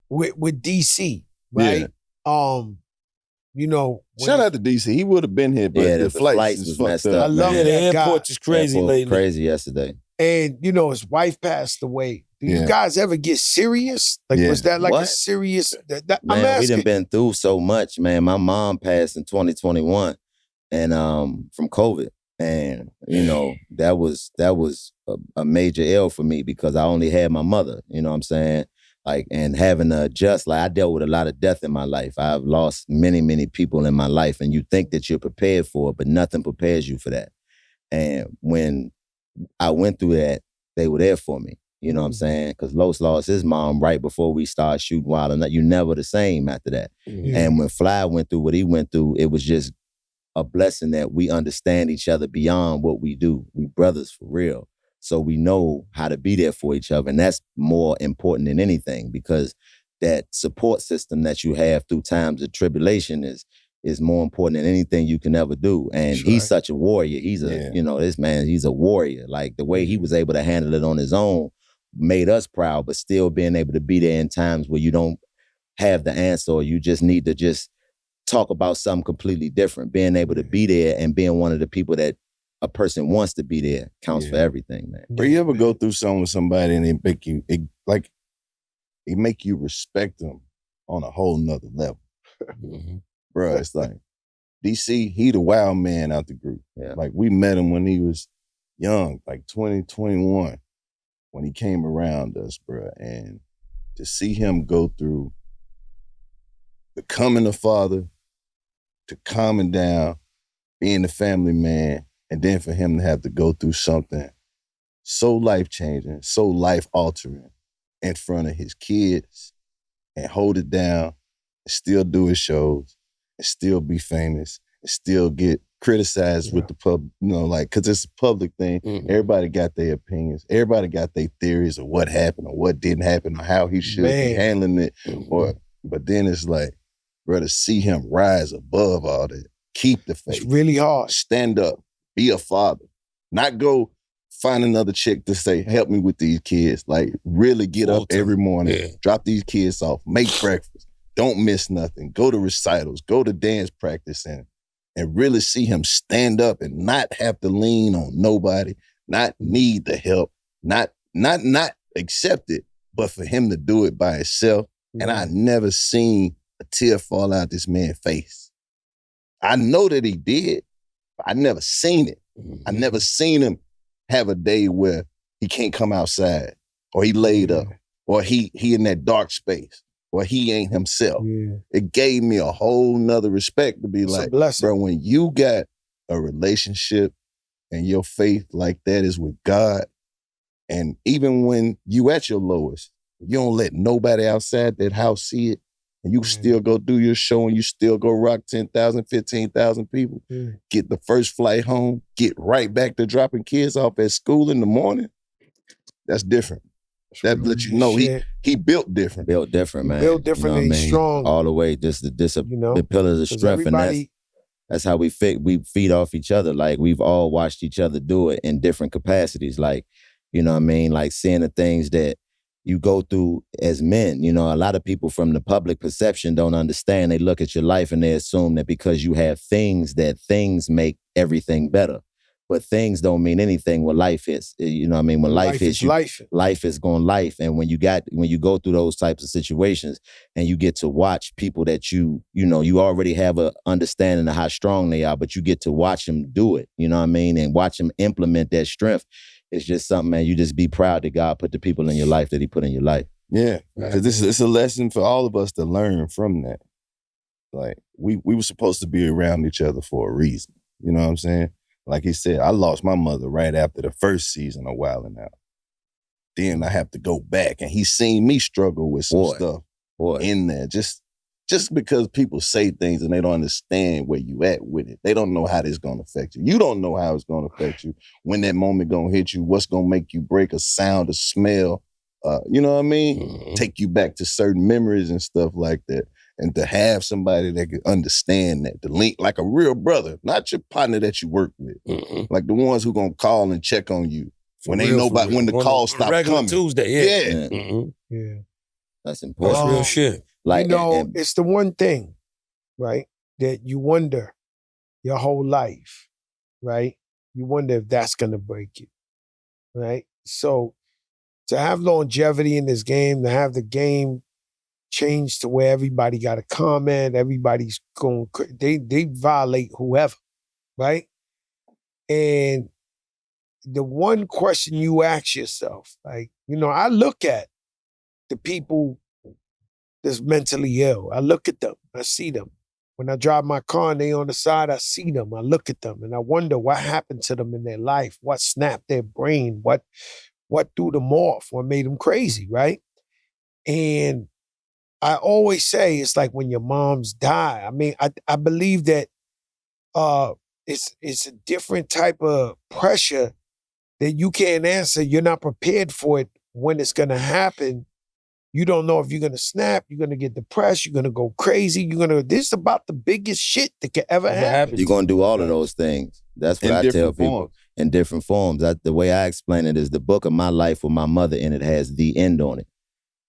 with DC, right? Yeah. You know, Shout out to DC. He would have been here, but the flights was messed fucked up. I love man. that The guy. airport is crazy Airport lately. Crazy yesterday. And you know, his wife passed away. Do you guys ever get serious? Like, was that like a serious? I'm Man, asking. we done been through so much, man. My mom passed in 2021, and from COVID, and you know that was a major L for me because I only had my mother. You know what I'm saying? Like, and having to adjust. Like, I dealt with a lot of death in my life. I've lost many people in my life, and you think that you're prepared for it, but nothing prepares you for that. And when I went through that, they were there for me. You know what I'm saying? Because Los lost his mom right before we started shooting Wild and you never the same after that. And when Fly went through what he went through, it was just a blessing that we understand each other beyond what we do. We brothers for real. So we know how to be there for each other. And that's more important than anything because that support system that you have through times of tribulation is more important than anything you can ever do. And he's such a warrior. He's a, you know, this man, he's a warrior. Like the way he was able to handle it on his own made us proud, but still being able to be there in times where you don't have the answer or you just need to just talk about something completely different. Being able to be there and being one of the people that a person wants to be there counts for everything, man. Bro, you ever go through something with somebody and it make you respect them on a whole nother level. Bro, it's like, DC, he the wild man out the group. Yeah. Like, we met him when he was young, like 2021, when he came around us, bro. And to see him go through becoming a father, to calming down, being the family man, and then for him to have to go through something so life-changing, so life-altering in front of his kids and hold it down and still do his shows and still be famous and still get criticized with the public, you know, like, because it's a public thing. Everybody got their opinions. Everybody got their theories of what happened or what didn't happen or how he should be handling it. But then it's like, bro, to see him rise above all that, keep the faith. It's really hard. Stand up. Be a father. Not go find another chick to say, help me with these kids. Like, really get up every morning, drop these kids off, make breakfast, don't miss nothing, go to recitals, go to dance practice, and really see him stand up and not have to lean on nobody, not need the help, not accept it, but for him to do it by himself. And I never seen a tear fall out this man's face. I know that he did, but I never seen it. I never seen him have a day where he can't come outside, or he laid up, or he in that dark space, or he ain't himself. It gave me a whole nother respect to be like, bro, when you got a relationship and your faith like that is with God, and even when you at your lowest, you don't let nobody outside that house see it, and you still go do your show and you still go rock 10,000, 15,000 people, get the first flight home, get right back to dropping kids off at school in the morning, that's different. That lets you know he built different. Built different, man. Built different, and strong. All the way, just the pillars of strength. And that's how we feed off each other. Like, we've all watched each other do it in different capacities. Like, you know what I mean? Like, seeing the things that you go through as men. You know, a lot of people from the public perception don't understand. They look at your life and they assume that because you have things, that things make everything better. But things don't mean anything when life hits. You know what I mean? When life hits, life is going life. And when you go through those types of situations and you get to watch people that you already have a understanding of how strong they are, but you get to watch them do it, you know what I mean? And watch them implement that strength. It's just something, man, you just be proud that God put the people in your life that he put in your life. Yeah, because it's a lesson for all of us to learn from that. Like, we were supposed to be around each other for a reason. You know what I'm saying? Like he said, I lost my mother right after the first season of Wildin' Out. Then I have to go back, and he's seen me struggle with some stuff in there. Just because people say things and they don't understand where you at with it. They don't know how this gonna affect you. You don't know how it's gonna affect you. When that moment gonna hit you, what's gonna make you break, a sound, a smell, you know what I mean? Take you back to certain memories and stuff like that. And to have somebody that can understand that, to link like a real brother, not your partner that you work with. Like the ones who gonna call and check on you when ain't nobody, when the call stop coming. Tuesday, Yeah. That's important. That's real shit. Like, it's the one thing, right, that you wonder your whole life, right? You wonder if that's going to break you, right? So to have longevity in this game, to have the game change to where everybody got a comment, everybody's going, they violate whoever, right? And the one question you ask yourself, like, I look at the people that's mentally ill. I look at them, I see them. When I drive my car and they on the side, I see them, I look at them, and I wonder what happened to them in their life, what snapped their brain, what threw them off, what made them crazy, right? And I always say it's like when your moms die. I mean, I believe that it's a different type of pressure that you can't answer. You're not prepared for it when it's gonna happen. You don't know if you're gonna snap, you're gonna get depressed, you're gonna go crazy, this is about the biggest shit that could ever happen. You're gonna do all of those things. That's what I tell people. In different forms. The way I explain it is the book of my life with my mother, and it has the end on it,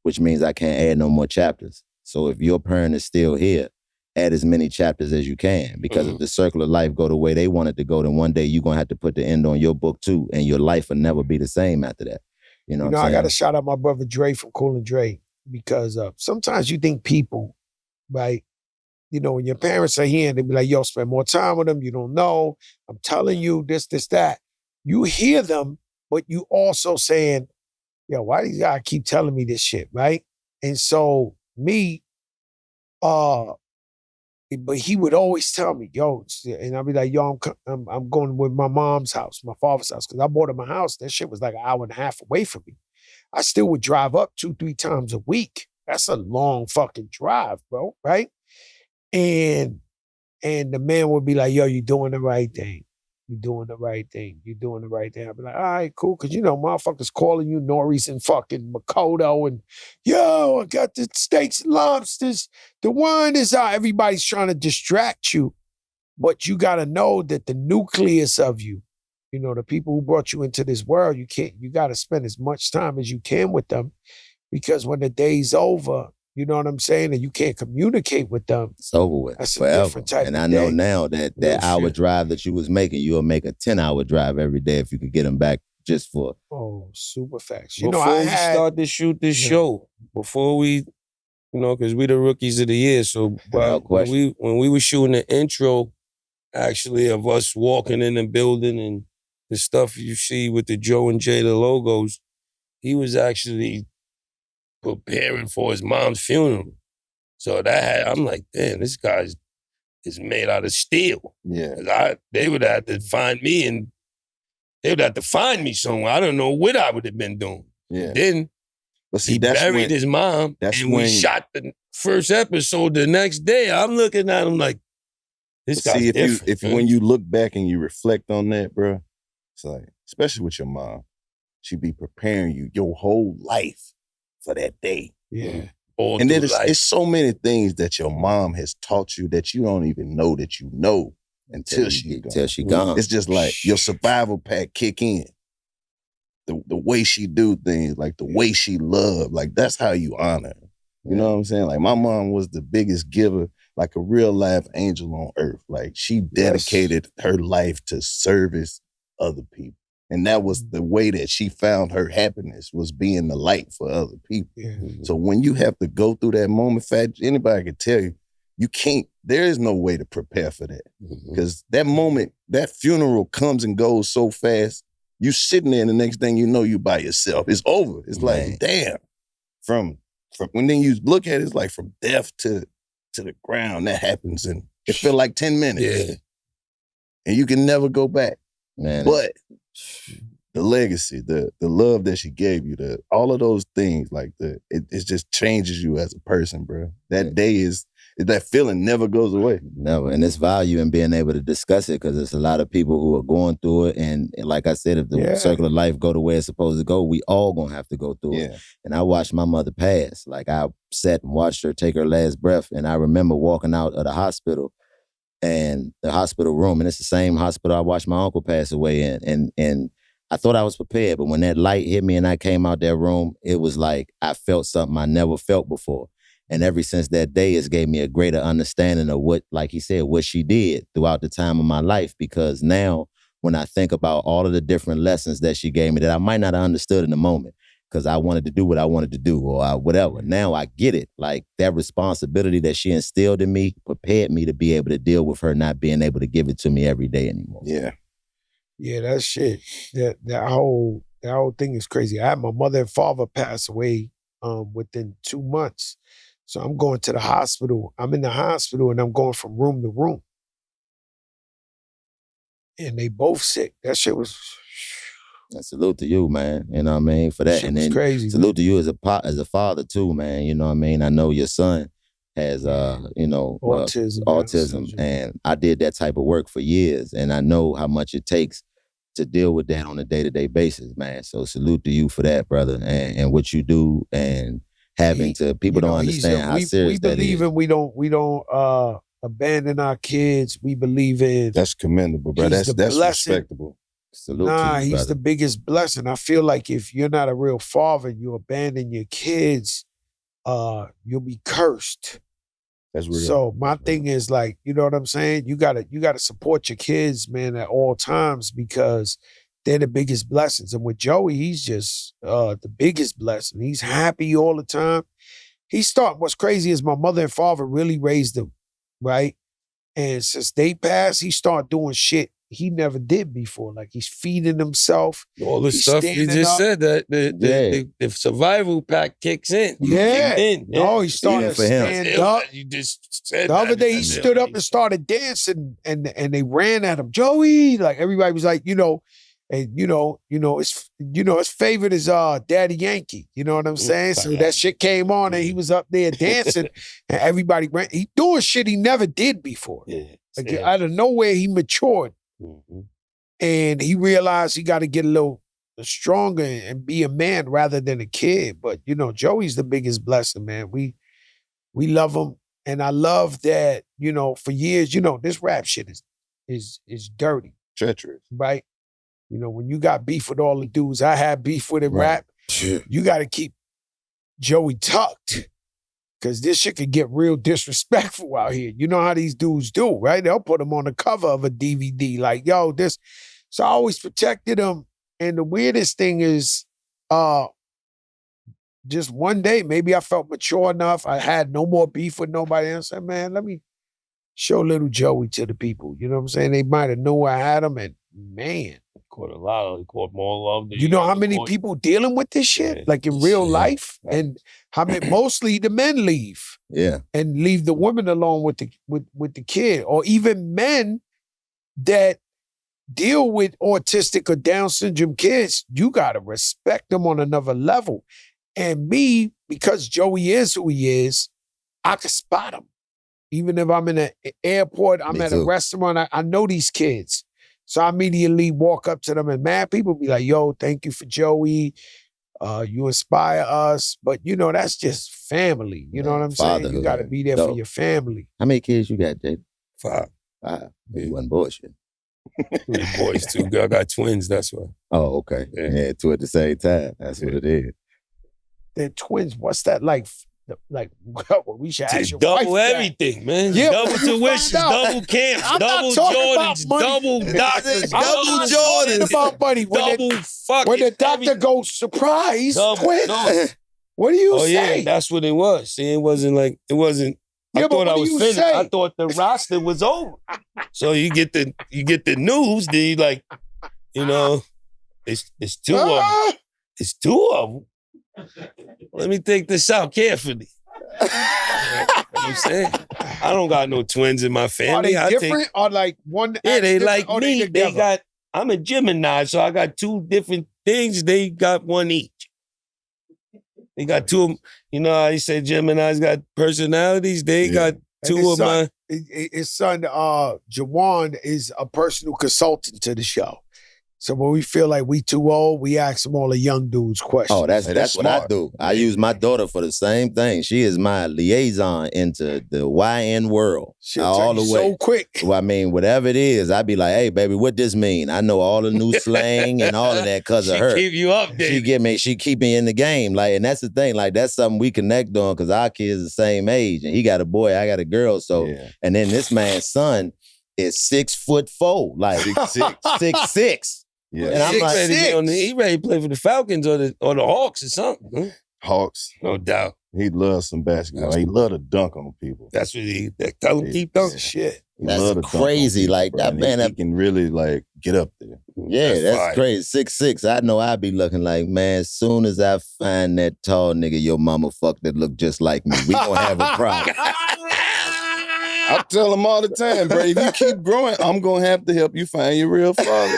which means I can't add no more chapters. So if your parent is still here, add as many chapters as you can, because if the circle of life go the way they want it to go, then one day you're gonna have to put the end on your book too, and your life will never be the same after that. You know what I'm saying? I gotta shout out my brother Dre from Cool and Dre, because sometimes you think people, right? When your parents are here and they be like, yo, spend more time with them, you don't know, I'm telling you this, that. You hear them, but you also saying, yo, why these guys keep telling me this shit, right? And so me, but he would always tell me, yo, and I'd be like, yo, I'm going with my mom's house, my father's house, because I bought him a house. That shit was like an hour and a half away from me. I still would drive up 2-3 times a week. That's a long fucking drive, bro, right? And the man would be like, yo, you're doing the right thing. You're doing the right thing. You're doing the right thing. I'd be like, all right, cool. Because, motherfuckers calling you Norris and fucking Makoto and, yo, I got the steaks and lobsters. The wine is out. Everybody's trying to distract you. But you got to know that the nucleus of you, the people who brought you into this world, you got to spend as much time as you can with them. Because when the day's over, you know what I'm saying? And you can't communicate with them. It's over with. That's forever. A different type and of I know day. now that hour drive that you was making, you'll make a 10-hour drive every day if you could get them back just for. Oh, super facts. Before we start to shoot this show, before we, because we the rookies of the year. So when we were shooting the intro, actually, of us walking in the building and the stuff you see with the Joe and Jada logos, he was actually preparing for his mom's funeral. So I'm like, damn, this guy is made out of steel. Yeah. They would have to find me, and they would have to find me somewhere. I don't know what I would have been doing. Yeah. Then he buried his mom, and we shot the first episode the next day. I'm looking at him like, this guy's different. When you look back and you reflect on that, bro, it's like, especially with your mom, she be preparing you your whole life for that day. Yeah. And then it's so many things that your mom has taught you that you don't even know that you know until she gone. It's just like your survival pack kick in. The way she do things, like the way she loved, like that's how you honor her. You know what I'm saying? Like my mom was the biggest giver, like a real life angel on earth. Like she dedicated her life to service other people. And that was the way that she found her happiness, was being the light for other people. Yeah. So when you have to go through that moment, anybody can tell you, you can't, there is no way to prepare for that. Because that moment, that funeral comes and goes so fast, you sitting there and the next thing you know, you by yourself. It's over. It's like, damn. From when then you look at it, it's like from death to the ground, that happens. And it felt like 10 minutes. Yeah. And you can never go back. Man. But the legacy, the love that she gave you, all of those things, like it just changes you as a person, bro. That day that feeling never goes away. Never. And it's value in being able to discuss it, because there's a lot of people who are going through it. And like I said, if the circle of life go the way it's supposed to go, we all gonna have to go through it. And I watched my mother pass. Like I sat and watched her take her last breath. And I remember walking out of the hospital and the hospital room, and it's the same hospital I watched my uncle pass away in. And I thought I was prepared, but when that light hit me and I came out that room, it was like I felt something I never felt before. And ever since that day, it's gave me a greater understanding of what, like he said, what she did throughout the time of my life. Because now, when I think about all of the different lessons that she gave me that I might not have understood in the moment, because I wanted to do what I wanted to do or whatever. Now I get it. Like that responsibility that she instilled in me prepared me to be able to deal with her not being able to give it to me every day anymore. Yeah. Yeah, that shit. That whole thing is crazy. I had my mother and father pass away within 2 months. So I'm going to the hospital. I'm in the hospital and I'm going from room to room. And they both sick. That shit was... And salute to you, man. You know what I mean? For that. Shit and was then crazy, salute to you as a father too, man. You know what I mean? I know your son has autism. And I did that type of work for years. And I know how much it takes to deal with that on a day-to-day basis, man. So salute to you for that, brother, and what you do and having to people don't understand how serious that is. We believe in we don't abandon our kids. We believe in that's commendable, bro. That's respectable. Salute to you, he's brother. the biggest blessing. I feel like if you're not a real father and you abandon your kids, you'll be cursed. That's real. So my thing is like, you know what I'm saying? You gotta support your kids, man, at all times because they're the biggest blessings. And with Joey, he's just the biggest blessing. He's happy all the time. What's crazy is my mother and father really raised him, right? And since they passed, he started doing shit he never did before. Like he's feeding himself. All the stuff you just said, that the survival pack kicks in. Yeah. No, he started to stand up. You just said the other day he stood up and started dancing and they ran at him. Joey, like everybody was like, his favorite is Daddy Yankee. You know what I'm saying? So that shit came on and he was up there dancing and everybody ran. He doing shit he never did before. Yeah. Like out of nowhere, he matured. Mm-hmm. And he realized he got to get a little stronger and be a man rather than a kid. But, Joey's the biggest blessing, man. We love him. And I love that, for years, this rap shit is dirty. Treacherous. Right? When you got beef with all the dudes I had beef with in rap, you got to keep Joey tucked. Because this shit could get real disrespectful out here. You know how these dudes do, right? They'll put him on the cover of a DVD like, yo, this. So I always protected him. And the weirdest thing is just one day, maybe I felt mature enough. I had no more beef with nobody. And I said, man, let me show little Joey to the people. You know what I'm saying? They might have known I had him. And man. He caught more love. You know how many people dealing with this shit? Like in real life? And how many, mostly the men leave. Yeah. And leave the women alone with the kid. Or even men that deal with autistic or Down syndrome kids, you gotta respect them on another level. And me, because Joey is who he is, I can spot him. Even if I'm in an airport, I'm at a restaurant, I know these kids. So I immediately walk up to them and mad people be like, yo, thank you for Joey. You inspire us. But, that's just family. You know what I'm saying? You got to be there for your family. How many kids you got, Jada? 5. You wasn't bullshit. 3 boys, 2 girls. I got twins, that's why. Oh, okay. Yeah, 2 at the same time. That's what it is. They're twins. What's that like? Like, we should ask your double wife everything, man. Yeah, double tuitions, double camps, double Jordans, double doctors, double Jordans. About money. When the doctor goes, surprise, twins. No. What do you say? Yeah, that's what it was. See, it wasn't. I thought I was finished. I thought the roster was over. So you get the news, then you like, it's 2 of them. It's 2 of them. Let me take this out carefully. You know what I'm saying? I don't got no twins in my family. Are they different? Or like one? Yeah, they like me. I'm a Gemini, so I got 2 different things. They got 1 each. They got 2 of them. You know how you say Geminis got personalities? They got 2 of mine. His son, Jawan, is a personal consultant to the show. So when we feel like we too old, we ask them all the young dudes questions. Oh, that's what I do. I use my daughter for the same thing. She is my liaison into the YN world. All the way. So quick. Well, I mean, whatever it is, I be like, hey, baby, what this mean? I know all the new slang and all of that because of her. She keep you updated. She keep me in the game. Like, and that's the thing. Like, that's something we connect on because our kids the same age. And he got a boy, I got a girl. So, and then this man's son is 6'4", like 6'6". Yeah. And I'm like, he ready to play for the Falcons or the Hawks or something. Huh? Hawks. No doubt. He loves some basketball. He love to dunk on people. That's what tell him keep dunking. Shit. That's crazy. Like that man. He can really like get up there. Yeah, that's crazy. 6'6". I know I'd be looking like, man, as soon as I find that tall nigga your mama fucked that look just like me, we gonna have a problem. I tell him all the time, bro, if you keep growing, I'm going to have to help you find your real father.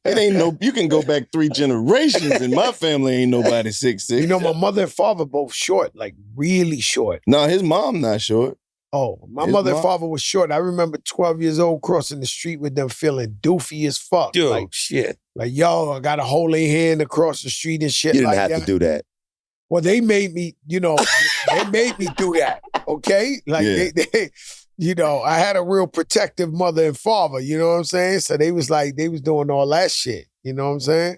It ain't you can go back 3 generations. In my family, ain't nobody 6'6". You know, my mother and father both short, like really short. No, his mom not short. Oh, my mother and father was short. I remember 12 years old crossing the street with them feeling doofy as fuck. Dude, like, shit. Like, yo, I got to hold their hand across the street and shit You didn't like have to do that. Well, they made me, they made me do that, okay? Like, they, I had a real protective mother and father, you know what I'm saying? So they was doing all that shit, you know what I'm saying?